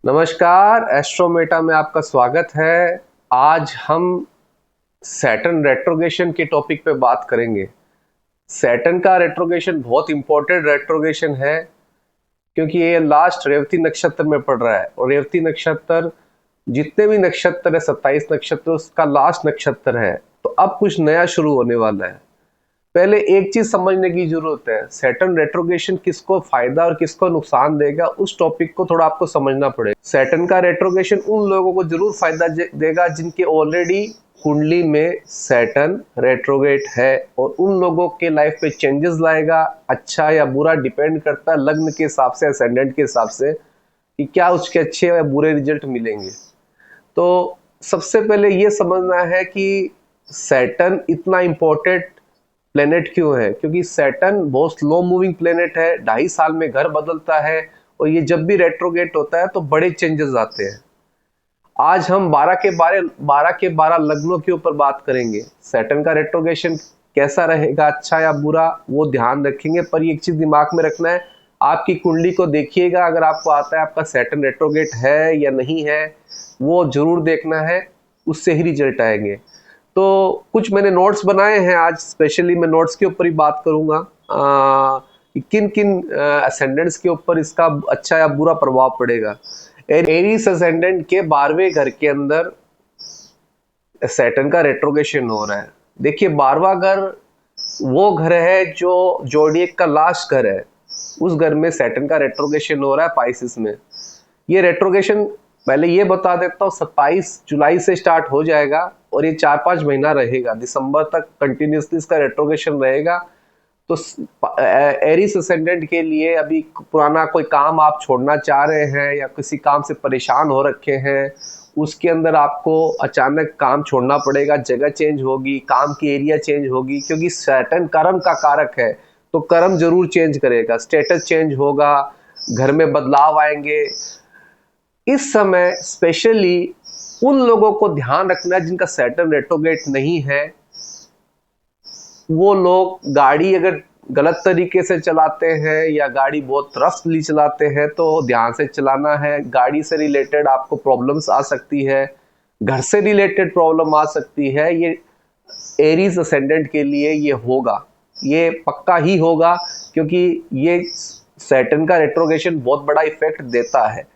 नमस्कार, एस्ट्रोमेटा में आपका स्वागत है। आज हम सैटर्न रेट्रोगेशन के टॉपिक पे बात करेंगे। सैटर्न का रेट्रोगेशन बहुत इंपॉर्टेंट रेट्रोगेशन है क्योंकि ये लास्ट रेवती नक्षत्र में पड़ रहा है और रेवती नक्षत्र जितने भी नक्षत्र है 27 नक्षत्र उसका लास्ट नक्षत्र है। तो अब कुछ नया शुरू होने वाला है। पहले एक चीज समझने की जरूरत है, सैटर्न रेट्रोगेशन किसको फायदा और किसको नुकसान देगा, उस टॉपिक को थोड़ा आपको समझना पड़ेगा। सैटर्न का रेट्रोगेशन उन लोगों को जरूर फायदा देगा जिनके ऑलरेडी कुंडली में सैटर्न रेट्रोगेट है, और उन लोगों के लाइफ पे चेंजेस लाएगा। अच्छा या बुरा डिपेंड करता है लग्न के हिसाब से, असेंडेंट के हिसाब से, कि क्या उसके अच्छे या बुरे रिजल्ट मिलेंगे। तो सबसे पहले ये समझना है कि सैटर्न इतना इंपॉर्टेंट प्लेनेट क्यों है, क्योंकि सैटर्न बहुत स्लो मूविंग प्लेनेट है, 2.5 साल में घर बदलता है, और ये जब भी रेट्रोगेट होता है तो बड़े चेंजेस आते हैं। आज हम 12 के 12 लग्नों के ऊपर बात करेंगे। सैटर्न का रेट्रोगेशन कैसा रहेगा, अच्छा या बुरा, वो ध्यान रखेंगे। पर एक चीज दिमाग में रखना है, आपकी कुंडली को देखिएगा, अगर आपको आता है आपका सैटर्न रेट्रोगेट है या नहीं है, वो जरूर देखना है, उससे ही रिजल्ट आएंगे। तो कुछ मैंने नोट्स बनाए हैं, आज स्पेशली मैं नोट्स के ऊपर ही बात करूंगा किन किन असेंडेंट्स के ऊपर इसका अच्छा या बुरा प्रभाव पड़ेगा। एरीज असेंडेंट के 12वें घर के अंदर सैटर्न का रेट्रोगेशन हो रहा है। देखिए 12वां घर वो घर है जो जोडिएक का लास्ट घर है, उस घर में सैटर्न का रेट्रोगेशन हो रहा है पाइसिस में। ये रेट्रोगेशन पहले ये बता देता हूँ 27 जुलाई से स्टार्ट हो जाएगा और ये 4-5 महीना रहेगा, दिसंबर तक कंटिन्यूसली इसका रेट्रोगेशन रहेगा। तो एरीज असेंडेंट के लिए अभी पुराना कोई काम आप छोड़ना चाह रहे हैं या किसी काम से परेशान हो रखे हैं, उसके अंदर आपको अचानक काम छोड़ना पड़ेगा, जगह चेंज होगी, काम की एरिया चेंज होगी, क्योंकि सैटर्न कर्म का कारक है, तो कर्म जरूर चेंज करेगा, स्टेटस चेंज होगा, घर में बदलाव आएंगे। इस समय स्पेशली उन लोगों को ध्यान रखना है जिनका सैटर्न रेट्रोगेट नहीं है। वो लोग गाड़ी अगर गलत तरीके से चलाते हैं या गाड़ी बहुत रफ्ली चलाते हैं तो ध्यान से चलाना है। गाड़ी से रिलेटेड आपको प्रॉब्लम्स आ सकती है, घर से रिलेटेड प्रॉब्लम आ सकती है। ये एरीज असेंडेंट के लिए ये होगा, ये पक्का ही होगा, क्योंकि ये सैटर्न का रेट्रोगेशन बहुत बड़ा इफेक्ट देता है।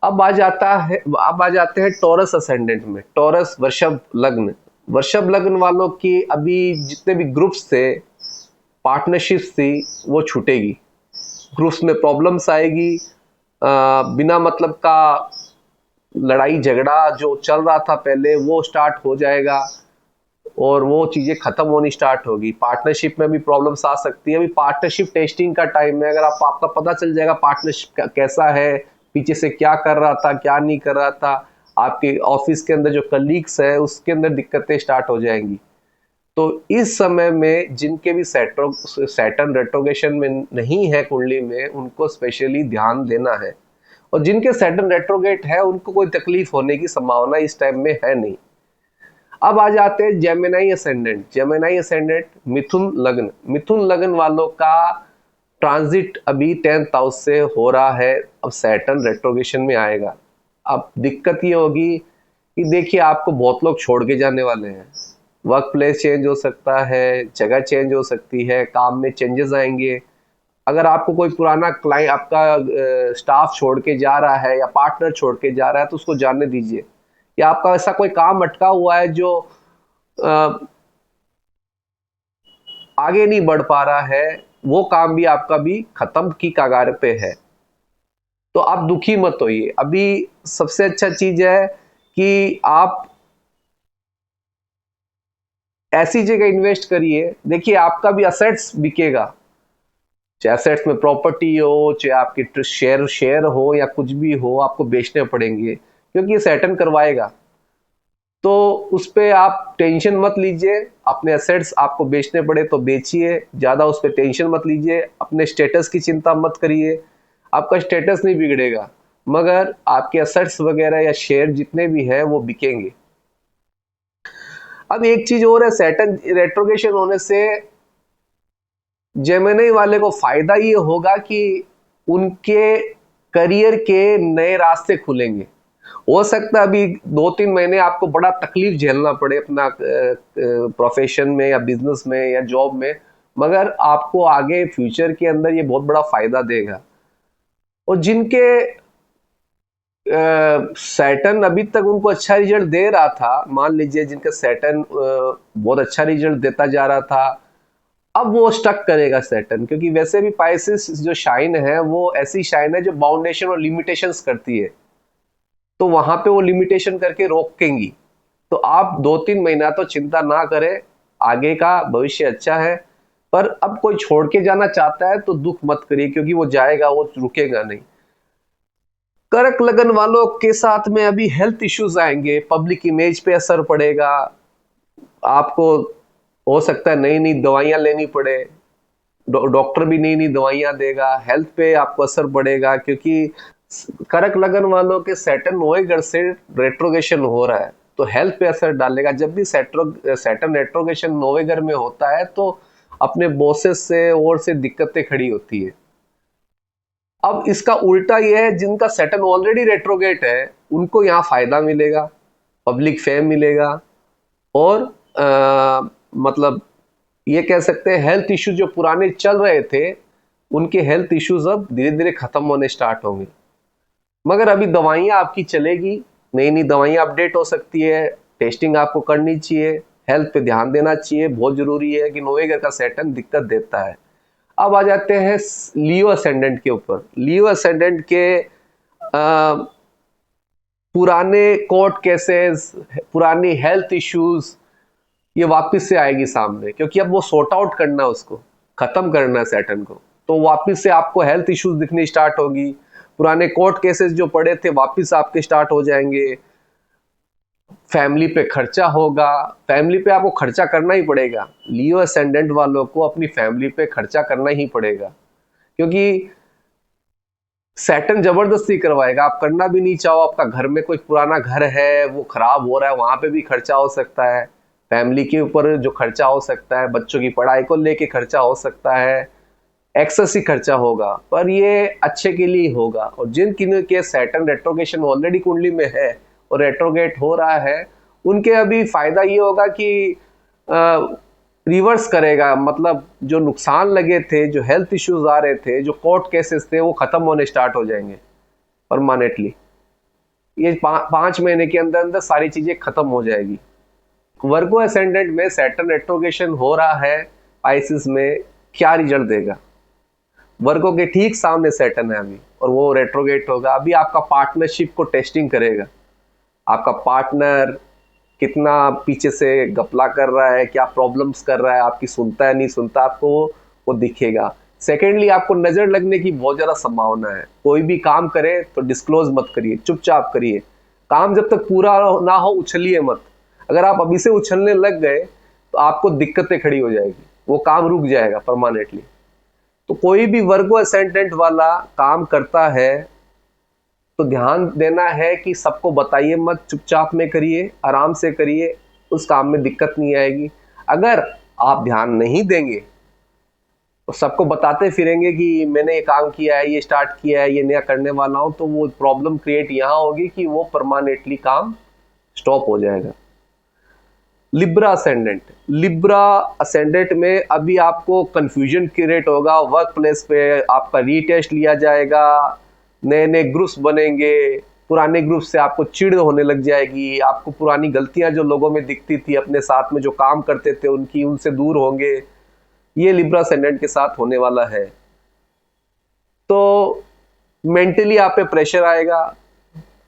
अब आ जाते हैं टॉरस असेंडेंट में। टॉरस वृषभ लग्न वालों की अभी जितने भी ग्रुप्स थे, पार्टनरशिप्स थी, वो छूटेगी। ग्रुप्स में प्रॉब्लम्स आएगी, बिना मतलब का लड़ाई झगड़ा जो चल रहा था पहले वो स्टार्ट हो जाएगा और वो चीजें खत्म होनी स्टार्ट होगी। पार्टनरशिप में भी प्रॉब्लम्स आ सकती है। अभी पार्टनरशिप टेस्टिंग का टाइम है, अगर आपका पता चल जाएगा पार्टनरशिप कैसा है, पीछे से क्या कर रहा था क्या नहीं कर रहा था, आपके ऑफिस के अंदर जो कलीग्स है उसके अंदर दिक्कतें स्टार्ट हो जाएंगी। तो इस समय में जिनके भी सैटर्न रेट्रोगेशन में नहीं है कुंडली में, उनको स्पेशली ध्यान देना है, और जिनके सैटर्न रेट्रोगेट है उनको कोई तकलीफ होने की संभावना इस टाइम में है नहीं। अब आ जाते हैं जेमिनी असेंडेंट मिथुन लग्न वालों का ट्रांजिट अभी 10th हाउस से हो रहा है। अब सैटर्न रेट्रोगेशन में आएगा। अब दिक्कत ये होगी कि देखिए आपको बहुत लोग छोड़ के जाने वाले हैं, वर्क प्लेस चेंज हो सकता है, जगह चेंज हो सकती है, काम में चेंजेस आएंगे। अगर आपको कोई पुराना क्लाइंट, आपका स्टाफ छोड़ के जा रहा है या पार्टनर छोड़ के जा रहा है तो उसको जाने दीजिए, या आपका ऐसा कोई काम अटका हुआ है जो आगे नहीं बढ़ पा रहा है, वो काम भी आपका भी खत्म की कगार पे है, तो आप दुखी मत होइए। अभी सबसे अच्छा चीज है कि आप ऐसी जगह इन्वेस्ट करिए। देखिए आपका भी असेट्स बिकेगा, चाहे असेट्स में प्रॉपर्टी हो, चाहे आपके शेयर हो या कुछ भी हो, आपको बेचने पड़ेंगे क्योंकि ये सैटर्न करवाएगा। तो उस पर आप टेंशन मत लीजिए, अपने एसेट्स आपको बेचने पड़े तो बेचिए, ज़्यादा उस पर टेंशन मत लीजिए। अपने स्टेटस की चिंता मत करिए, आपका स्टेटस नहीं बिगड़ेगा, मगर आपके एसेट्स वगैरह या शेयर जितने भी हैं वो बिकेंगे। अब एक चीज और है, सैटर्न रेट्रोगेशन होने से जेमिनी वाले को फायदा ये होगा कि उनके करियर के नए रास्ते खुलेंगे। हो सकता है अभी 2-3 महीने आपको बड़ा तकलीफ झेलना पड़े अपना प्रोफेशन में या बिजनेस में या जॉब में, मगर आपको आगे फ्यूचर के अंदर ये बहुत बड़ा फायदा देगा। और जिनके सैटर्न अभी तक उनको अच्छा रिजल्ट दे रहा था, मान लीजिए जिनका सैटर्न बहुत अच्छा रिजल्ट देता जा रहा था, अब वो स्टक करेगा सैटर्न, क्योंकि वैसे भी पाइसेस जो शाइन है वो ऐसी शाइन है जो बाउंडेशन और लिमिटेशंस करती है, तो वहां पे वो लिमिटेशन करके रोकेंगी। तो आप 2-3 महीना तो चिंता ना करें, आगे का भविष्य अच्छा है। पर अब कोई छोड़ के जाना चाहता है तो दुख मत करिए, क्योंकि वो जाएगा, वो रुकेगा नहीं। कर्क लगन वालों के साथ में अभी हेल्थ इश्यूज आएंगे, पब्लिक इमेज पे असर पड़ेगा, आपको हो सकता है नई नई दवाइयां लेनी पड़े, डॉक्टर भी नई नई दवाइयां देगा, हेल्थ पे आपको असर पड़ेगा, क्योंकि कर्क लगन वालों के सैटर्न नौवें घर से रेट्रोगेशन हो रहा है, तो हेल्थ पे असर डालेगा। जब भी सैटर्न रेट्रोगेशन नौवें घर में होता है तो अपने बॉसेस से और से दिक्कतें खड़ी होती है। अब इसका उल्टा ये है, जिनका सैटर्न ऑलरेडी रेट्रोगेट है उनको यहाँ फायदा मिलेगा, पब्लिक फेम मिलेगा, और मतलब ये कह सकते हैं हेल्थ इश्यूज जो पुराने चल रहे थे उनके हेल्थ इश्यूज अब धीरे धीरे खत्म होने स्टार्ट होंगे। मगर अभी दवाइयाँ आपकी चलेगी, नई नई दवाइयाँ अपडेट हो सकती है, टेस्टिंग आपको करनी चाहिए, हेल्थ पे ध्यान देना चाहिए। बहुत जरूरी है कि नौवें घर का सैटर्न दिक्कत देता है। अब आ जाते हैं लियो असेंडेंट के ऊपर। लियो असेंडेंट के पुराने कोर्ट केसेस, पुरानी हेल्थ इश्यूज ये वापस से आएगी सामने, क्योंकि अब वो सॉर्ट आउट करना है, उसको खत्म करना है सैटर्न को, तो वापस से आपको हेल्थ इश्यूज दिखनी स्टार्ट होगी। पुराने कोर्ट केसेस जो पड़े थे वापस आपके स्टार्ट हो जाएंगे। फैमिली पे खर्चा होगा, फैमिली पे आपको खर्चा करना ही पड़ेगा। लियो असेंडेंट वालों को अपनी फैमिली पे खर्चा करना ही पड़ेगा, क्योंकि सैटर्न जबरदस्ती करवाएगा। आप करना भी नहीं चाहो, आपका घर में कोई पुराना घर है वो खराब हो रहा है, वहां पे भी खर्चा हो सकता है, फैमिली के ऊपर जो खर्चा हो सकता है, बच्चों की पढ़ाई को लेके खर्चा हो सकता है, एक्सेस ही खर्चा होगा, पर ये अच्छे के लिए होगा। और जिन किन के सैटर्न रेट्रोगेशन ऑलरेडी कुंडली में है और रेट्रोगेट हो रहा है, उनके अभी फायदा ये होगा कि रिवर्स करेगा, मतलब जो नुकसान लगे थे, जो हेल्थ इश्यूज आ रहे थे, जो कोर्ट केसेस थे, वो खत्म होने स्टार्ट हो जाएंगे परमानेंटली। ये 5 महीने के अंदर अंदर सारी चीजें खत्म हो जाएगी। वर्गो असेंडेंट में सैटर्न रेट्रोगेशन हो रहा है पाइसेस में, क्या रिजल्ट देगा? वर्गो के ठीक सामने सैटर्न है अभी, और वो रेट्रोगेट होगा। अभी आपका पार्टनरशिप को टेस्टिंग करेगा, आपका पार्टनर कितना पीछे से गपला कर रहा है, क्या प्रॉब्लम्स कर रहा है, आपकी सुनता है नहीं सुनता, आपको वो दिखेगा। सेकेंडली, आपको नजर लगने की बहुत ज्यादा संभावना है। कोई भी काम करे तो डिस्क्लोज मत करिए, चुपचाप करिए। काम जब तक पूरा ना हो उछलिए मत। अगर आप अभी से उछलने लग गए तो आपको दिक्कतें खड़ी हो जाएगी, वो काम रुक जाएगा परमानेंटली। तो कोई भी वर्गो असेंडेंट वाला काम करता है तो ध्यान देना है कि सबको बताइए मत, चुपचाप में करिए, आराम से करिए, उस काम में दिक्कत नहीं आएगी। अगर आप ध्यान नहीं देंगे तो सबको बताते फिरेंगे कि मैंने ये काम किया है, ये स्टार्ट किया है, ये नया करने वाला हूं, तो वो प्रॉब्लम क्रिएट यहाँ होगी कि वो परमानेंटली काम स्टॉप हो जाएगा। लिब्रा असेंडेंट, लिब्रा असेंडेंट में अभी आपको कंफ्यूजन क्रिएट होगा, वर्क प्लेस पे आपका रीटेस्ट लिया जाएगा, नए नए ग्रुप्स बनेंगे, पुराने ग्रुप से आपको चिढ़ होने लग जाएगी, आपको पुरानी गलतियां जो लोगों में दिखती थी, अपने साथ में जो काम करते थे उनकी, उनसे दूर होंगे। ये लिब्रा असेंडेंट के साथ होने वाला है। तो मेंटली आप पे प्रेशर आएगा,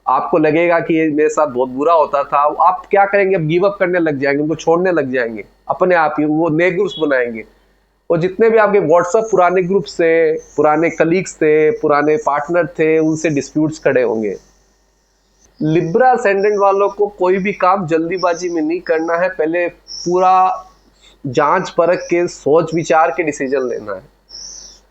आपको लगेगा कि ये मेरे साथ बहुत बुरा होता था। आप क्या करेंगे? अब गिव अप करने लग जाएंगे, उनको छोड़ने लग जाएंगे, अपने आप ही वो नए ग्रुप्स बनाएंगे। और जितने भी आपके व्हाट्सएप पुराने ग्रुप से, पुराने कलीग्स थे, पुराने पार्टनर थे, उनसे डिस्प्यूट्स खड़े होंगे। लिब्रा असेंडेंट वालों को कोई भी काम जल्दीबाजी में नहीं करना है, पहले पूरा जांच परख के सोच विचार के डिसीजन लेना है।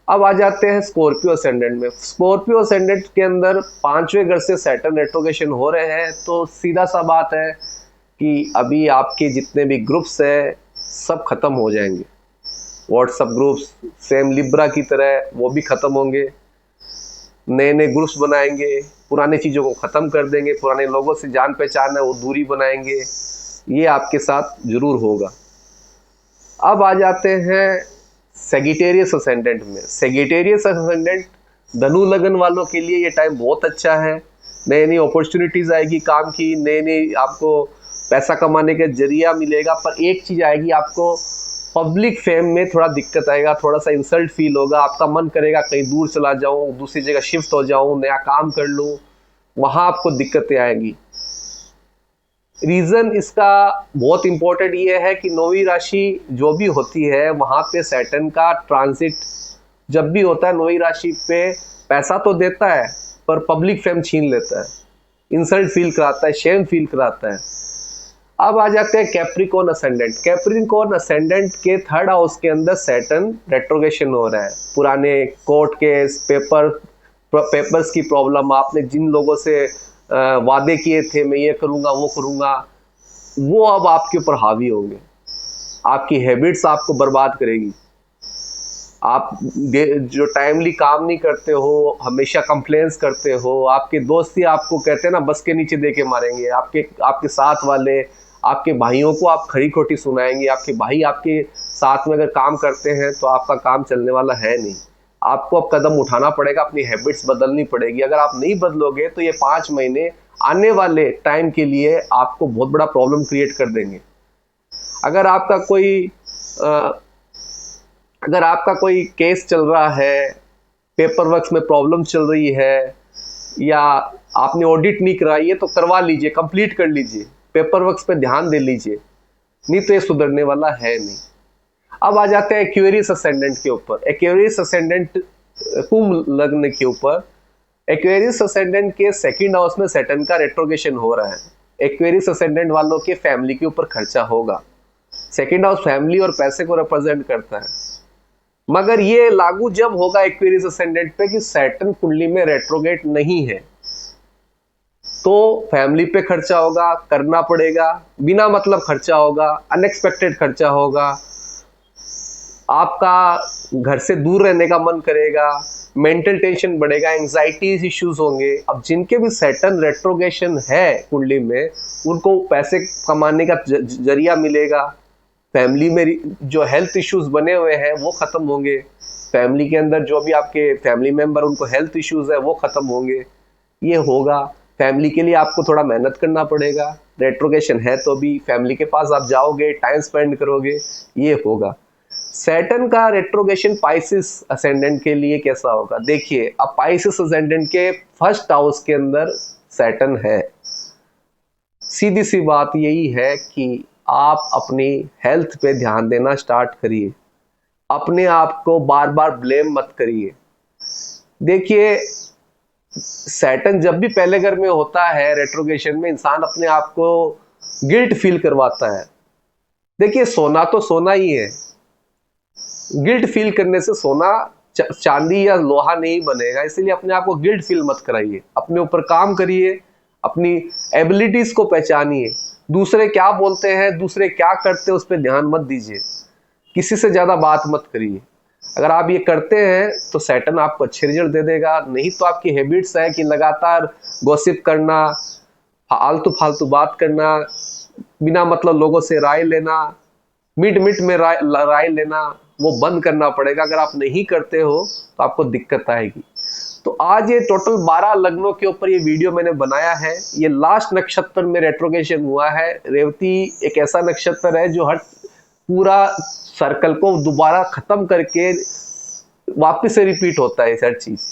अब आ जाते हैं स्कॉर्पियो असेंडेंट में। स्कॉर्पियो असेंडेंट के अंदर 5वें घर से सैटर्न रेट्रोगेशन हो रहे हैं, तो सीधा सा बात है कि अभी आपके जितने भी ग्रुप्स हैं सब खत्म हो जाएंगे। व्हाट्सएप ग्रुप्स सेम लिब्रा की तरह वो भी खत्म होंगे। नए नए ग्रुप्स बनाएंगे, पुरानी चीज़ों को ख़त्म कर देंगे, पुराने लोगों से जान पहचान है वो दूरी बनाएंगे, ये आपके साथ जरूर होगा। अब आ जाते हैं सेजिटेरियस असेंडेंट में। सेजिटेरियस असेंडेंट धनु लगन वालों के लिए ये टाइम बहुत अच्छा है। नई नई अपॉर्चुनिटीज़ आएगी काम की, नई नई आपको पैसा कमाने का जरिया मिलेगा। पर एक चीज़ आएगी, आपको पब्लिक फेम में थोड़ा दिक्कत आएगा, थोड़ा सा इंसल्ट फील होगा, आपका मन करेगा कहीं दूर चला जाऊं, दूसरी जगह शिफ्ट हो जाऊं, नया काम कर लूं, वहां आपको दिक्कतें आएंगी। रीज़न इसका बहुत इंपॉर्टेंट ये है कि 9वीं राशि जो भी होती है वहाँ पे सैटर्न का ट्रांजिट जब भी होता है 9वीं राशि पे पैसा तो देता है पर पब्लिक फेम छीन लेता है, इंसल्ट फील कराता है, शेम फील कराता है। अब आ जाते हैं कैप्रिकॉर्न असेंडेंट। कैप्रिकॉर्न असेंडेंट के 3rd हाउस के अंदर सैटर्न रेट्रोगेशन हो रहा है। पुराने कोर्ट केस, पेपर्स की प्रॉब्लम, आपने जिन लोगों से वादे किए थे मैं ये करूँगा वो करूँगा, वो अब आपके ऊपर हावी होंगे। आपकी हैबिट्स आपको बर्बाद करेगी। आप जो टाइमली काम नहीं करते हो, हमेशा कंप्लेंट्स करते हो, आपके दोस्त ही आपको कहते हैं ना बस के नीचे दे के मारेंगे, आपके साथ वाले आपके भाइयों को आप खरी खोटी सुनाएंगे। आपके भाई आपके साथ में अगर काम करते हैं तो आपका काम चलने वाला है नहीं। आपको अब कदम उठाना पड़ेगा, अपनी हैबिट्स बदलनी पड़ेगी। अगर आप नहीं बदलोगे तो ये 5 महीने आने वाले टाइम के लिए आपको बहुत बड़ा प्रॉब्लम क्रिएट कर देंगे। अगर आपका कोई केस चल रहा है, पेपर वर्क में प्रॉब्लम चल रही है, या आपने ऑडिट नहीं कराई है तो करवा लीजिए, कंप्लीट कर लीजिए, पेपर वर्क पे ध्यान दे लीजिए, नहीं तो ये सुधरने वाला है नहीं। अब आ जाते हैं एक्वेरियस असेंडेंट के ऊपर। एक्वेरियस असेंडेंट कुंभ लग्न के ऊपर। एक्वेरियस असेंडेंट के 2nd हाउस में सैटर्न का रेट्रोगेशन हो रहा है। एक्वेरियस असेंडेंट वालों के फैमिली के ऊपर खर्चा होगा। 2nd हाउस फैमिली और पैसे को रिप्रेजेंट करता है। मगर ये लागू जब होगा एक्वेरियस असेंडेंट पे कि सैटर्न कुंडली में रेट्रोगेट नहीं है, तो फैमिली पे खर्चा होगा, करना पड़ेगा, बिना मतलब खर्चा होगा, अनएक्सपेक्टेड खर्चा होगा, आपका घर से दूर रहने का मन करेगा, मेंटल टेंशन बढ़ेगा, एंजाइटीज इश्यूज होंगे। अब जिनके भी सैटर्न रेट्रोगेशन है कुंडली में, उनको पैसे कमाने का जरिया मिलेगा, फैमिली में जो हेल्थ इश्यूज बने हुए हैं वो खत्म होंगे, फैमिली के अंदर जो भी आपके फैमिली मेंबर उनको हेल्थ इश्यूज है वो खत्म होंगे, ये होगा। फैमिली के लिए आपको थोड़ा मेहनत करना पड़ेगा, रेट्रोगेशन है तो भी फैमिली के पास आप जाओगे, टाइम स्पेंड करोगे, ये होगा। सैटर्न का रेट्रोगेशन पाइसिस असेंडेंट के लिए कैसा होगा? देखिए, अब पाइसिस असेंडेंट के 1st हाउस के अंदर सैटर्न है। सीधी सी बात यही है कि आप अपनी हेल्थ पे ध्यान देना स्टार्ट करिए, अपने आप को बार बार ब्लेम मत करिए। देखिए, सैटर्न जब भी पहले घर में होता है रेट्रोगेशन में, इंसान अपने आप को गिल्ट फील करवाता है। देखिए, सोना तो सोना ही है, गिल्ट फील करने से सोना चांदी या लोहा नहीं बनेगा, इसलिए अपने आप को गिल्ट फील मत कराइए। अपने ऊपर काम करिए, अपनी एबिलिटीज को पहचानिए। दूसरे क्या बोलते हैं, दूसरे क्या करते हैं, उस पर ध्यान मत दीजिए, किसी से ज्यादा बात मत करिए। अगर आप ये करते हैं तो सैटर्न आपको अच्छे रिजल्ट दे देगा। नहीं तो आपकी हैबिट्स है कि लगातार गॉसिप करना, फालतू फालतू बात करना, बिना मतलब लोगों से राय लेना, मिड में राय लेना, वो बंद करना पड़ेगा। अगर आप नहीं करते हो तो आपको दिक्कत आएगी। तो आज ये टोटल 12 लग्नों के ऊपर ये वीडियो मैंने बनाया है। ये लास्ट नक्षत्र में रेट्रोगेशन हुआ है। रेवती एक ऐसा नक्षत्र है जो हर पूरा सर्कल को दोबारा खत्म करके वापस से रिपीट होता है हर चीज।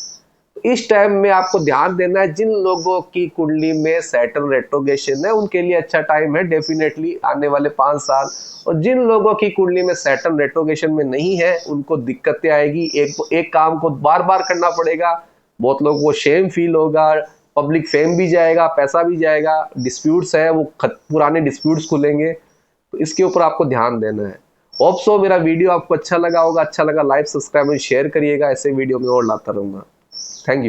इस टाइम में आपको ध्यान देना है, जिन लोगों की कुंडली में सैटर्न रेट्रोगेशन है उनके लिए अच्छा टाइम है डेफिनेटली आने वाले 5 साल। और जिन लोगों की कुंडली में सैटर्न रेट्रोगेशन में नहीं है उनको दिक्कतें आएगी। एक काम को बार बार करना पड़ेगा, बहुत लोगों को शेम फील होगा, पब्लिक फेम भी जाएगा, पैसा भी जाएगा, डिस्प्यूट्स है वो पुराने डिस्प्यूट्स खुलेंगे। तो इसके ऊपर आपको ध्यान देना है। होप सो मेरा वीडियो आपको अच्छा लगा होगा। अच्छा लगा लाइक, सब्सक्राइब और शेयर करिएगा। ऐसे वीडियो में और लाता रहूंगा। Thank you.